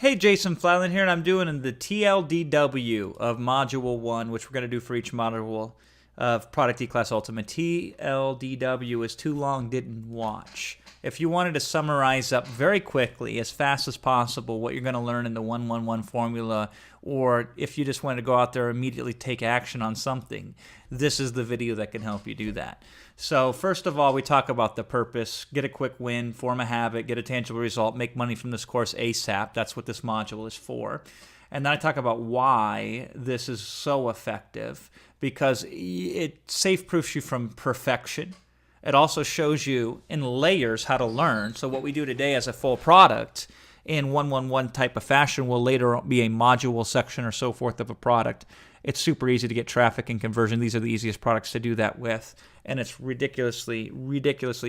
Hey, Jason Flatland here, and I'm doing the TLDW of Module 1, which we're going to do for each module of Product E-Class Ultima. TLDW is too long, didn't watch. If you wanted to summarize up very quickly, as fast as possible, what you're going to learn in the 111 formula, or if you just want to go out there and immediately take action on something, this is the video that can help you do that. So first of all, we talk about the purpose, get a quick win, form a habit, get a tangible result, make money from this course ASAP. That's what this module is for. And then I talk about why this is so effective, because it safe-proofs you from perfection. It also shows you in layers how to learn. So what we do today as a full product in 111 type of fashion will later be a module section or so forth of a product. It's super easy to get traffic and conversion. These are the easiest products to do that with. And it's ridiculously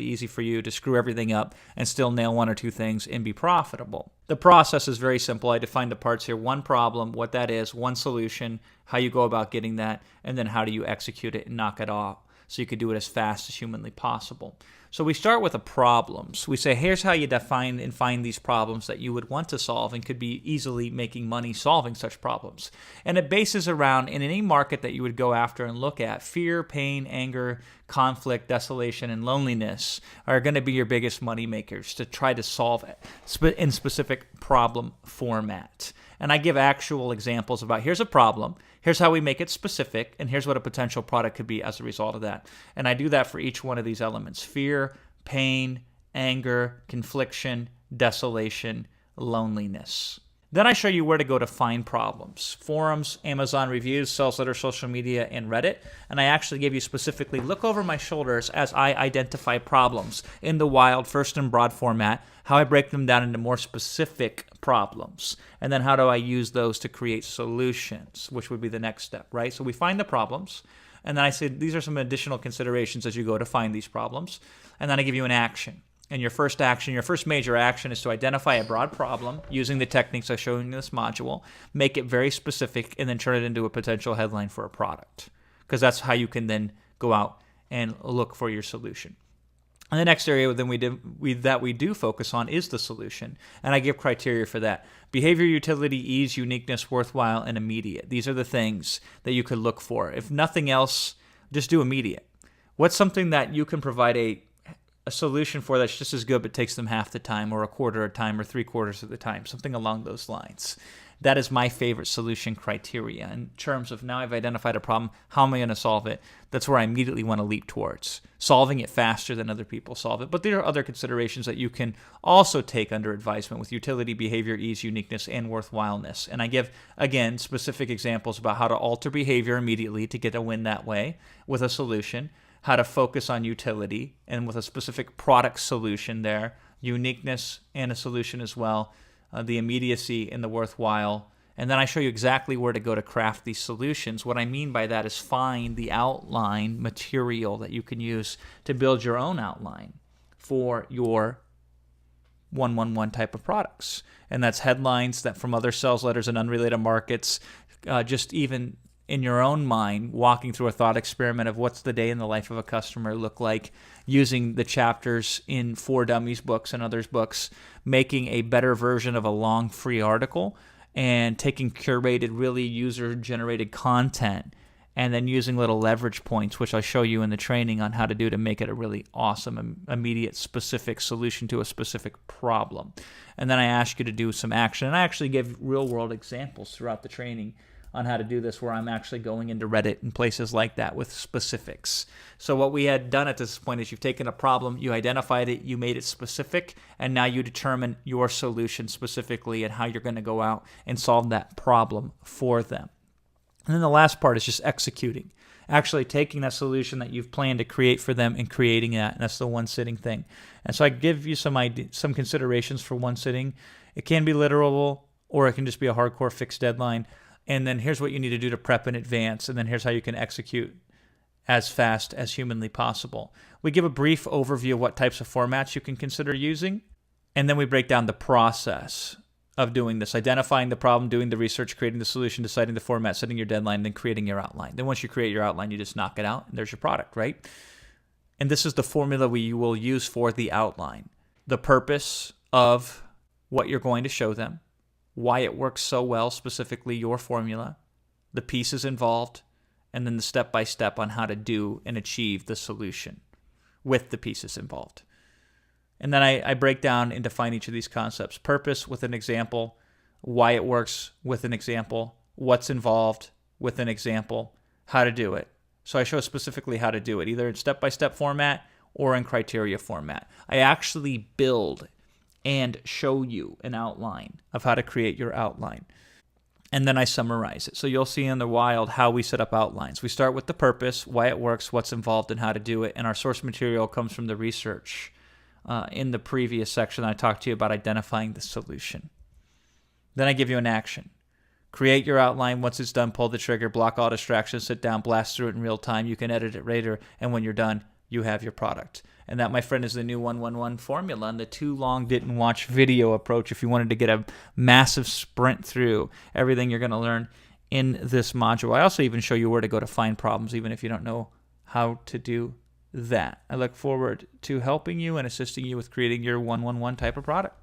easy for you to screw everything up and still nail one or two things and be profitable. The process is very simple. I defined the parts here. One problem, what that is, one solution, how you go about getting that, and then how do you execute it and knock it off so you can do it as fast as humanly possible. So we start with the problems. We say, here's how you define and find these problems that you would want to solve and could be easily making money solving such problems. And it bases around, in any market that you would go after and look at, fear, pain, anger, conflict, desolation, and loneliness are going to be your biggest money makers to try to solve in specific problem format. And I give actual examples about here's a problem, here's how we make it specific, and here's what a potential product could be as a result of that. And I do that for each one of these elements: fear, pain, anger, confliction, desolation, loneliness. Then I show you where to go to find problems: forums, Amazon reviews, sales letters, social media, and Reddit. And I actually give you specifically, look over my shoulders as I identify problems in the wild, first and broad format, how I break them down into more specific problems, and then how do I use those to create solutions, which would be the next step, right? So we find the problems, and then I say these are some additional considerations as you go to find these problems, and then I give you an action. And your first major action is to identify a broad problem using the techniques I showed you in this module, make it very specific, and then turn it into a potential headline for a product, because that's how you can then go out and look for your solution. And the next area then we do focus on is the solution, and I give criteria for that: behavior, utility, ease, uniqueness, worthwhile, and immediate. These are the things that you could look for. If nothing else, just do immediate. What's something that you can provide a solution for that's just as good but takes them half the time, or a quarter of the time, or 3/4 of the time, something along those lines. That is my favorite solution criteria in terms of, now I've identified a problem, how am I going to solve it? That's where I immediately want to leap towards, solving it faster than other people solve it. But there are other considerations that you can also take under advisement with utility, behavior, ease, uniqueness, and worthwhileness. And I give, again, specific examples about how to alter behavior immediately to get a win that way with a solution, how to focus on utility, and with a specific product solution there, uniqueness and a solution as well, the immediacy and the worthwhile. And then I show you exactly where to go to craft these solutions. What I mean by that is find the outline material that you can use to build your own outline for your 111 type of products. And that's headlines that from other sales letters in unrelated markets, just even in your own mind, walking through a thought experiment of what's the day in the life of a customer look like, using the chapters in For Dummies books and others books, making a better version of a long free article, and taking curated, really user-generated content, and then using little leverage points, which I'll show you in the training on how to do to make it a really awesome, immediate, specific solution to a specific problem. And then I ask you to do some action, and I actually give real-world examples throughout the training on how to do this, where I'm actually going into Reddit and places like that with specifics. So what we had done at this point is you've taken a problem, you identified it, you made it specific, and now you determine your solution specifically and how you're going to go out and solve that problem for them. And then the last part is just executing, actually taking that solution that you've planned to create for them and creating that, and that's the one sitting thing. And so I give you some considerations for one sitting. It can be literal, or it can just be a hardcore fixed deadline. And then here's what you need to do to prep in advance, and then here's how you can execute as fast as humanly possible. We give a brief overview of what types of formats you can consider using, and then we break down the process of doing this: identifying the problem, doing the research, creating the solution, deciding the format, setting your deadline, then creating your outline. Then once you create your outline, you just knock it out, and there's your product, right? And this is the formula we will use for the outline: the purpose of what you're going to show them, why it works so well, specifically your formula, the pieces involved, and then the step-by-step on how to do and achieve the solution with the pieces involved. And then I break down and define each of these concepts. Purpose with an example, why it works with an example, what's involved with an example, how to do it. So I show specifically how to do it, either in step-by-step format or in criteria format. I actually build and show you an outline of how to create your outline. And then I summarize it. So you'll see in the wild how we set up outlines. We start with the purpose, why it works, what's involved, and how to do it. And our source material comes from the research. In the previous section, I talked to you about identifying the solution. Then I give you an action. Create your outline. Once it's done, pull the trigger, block all distractions, sit down, blast through it in real time. You can edit it later, and when you're done, you have your product. And that, my friend, is the new 111 formula and the too long didn't watch video approach if you wanted to get a massive sprint through everything you're going to learn in this module. I also even show you where to go to find problems, even if you don't know how to do that. I look forward to helping you and assisting you with creating your 111 type of product.